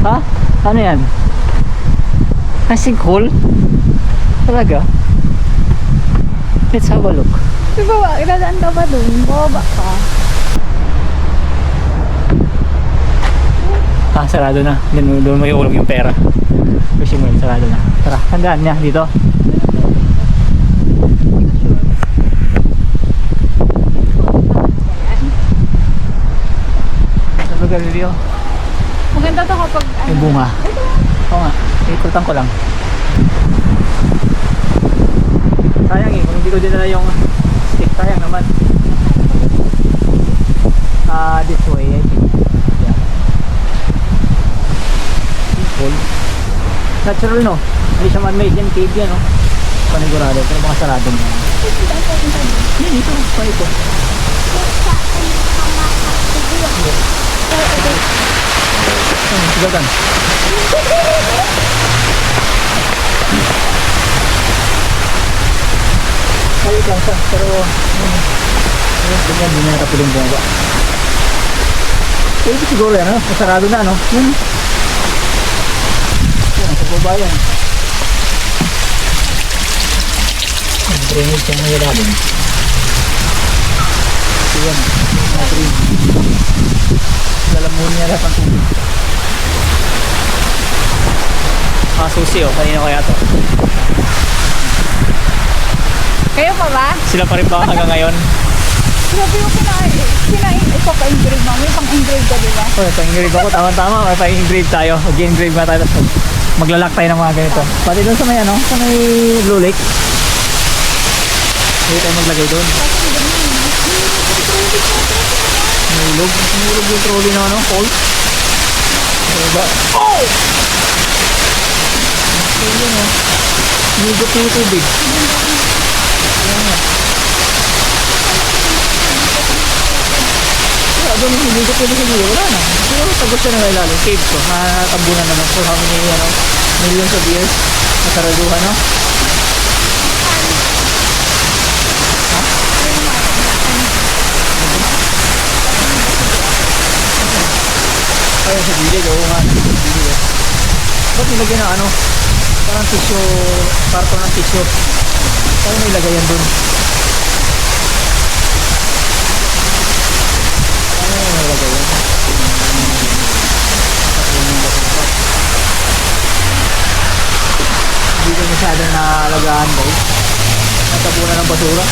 Ha? Ano yan? Ah, sinkhole? Talaga? Let's have a look. Diba ba? Iladaan ka ba dun? Baba ka. Ah, sarado na. Doon may ulog yung pera. Fishing well, sarado na. Tara, handaan niya dito. Sabi Galileo, Maganda to kapag may bunga. Oo nga, ikutan ko lang. Sayang eh, kung hindi ko dinala yung stick, sayang naman. This way, I think. Yeah. Simple. Natural, no? Hindi siya man-made yan, cave yan, no? Panigurado, pero mga sarado mo. Yan, ito, pa ito. Sigaw kan. Ayun lang siya, pero tingnan, hindi na nakapiling bumaba. Ito siguro yan, ano? Masarado na, no? Yan. Yan, sa baba yan. Ang drainage yung mga ilalim. Ito yan, mga drainage. Lalamunin niya lahat ang tubig. Susi, oh, kanina kaya to. Kayo pa ba? Sila pa rin ba hanggang ngayon? Grabe yung kinain. Ito pa-engrave mo. May pang-engrave ka, diba? Oh, pa-engrave ako, tama-tama, may pa-engrave tayo. Mag-engrave na tayo, tapos maglalak tayo ng mga ganito. Pati doon sa may ano, sa may Blue Lake. Hindi tayo maglagay doon. Nulog yung trolley na ano, cold. Diba? Oh! Yun o. Nigot yung tubig. Ayan nga. Kaya doon nigot yung tubig. Wala na. Siguro tagos siya na ilalim. Cave to. Natabunan naman. So how many millions of years nasaraduhan, no? Ayun sa gilid. Oo nga. Sa gilid. Ba't nilagyan na ano? Parang tissue, karton ng tissue. Parang nilagay yan dun. Ano nilagay yan? Hindi ko masyadong naalagaan guys. Natabunan ng basura.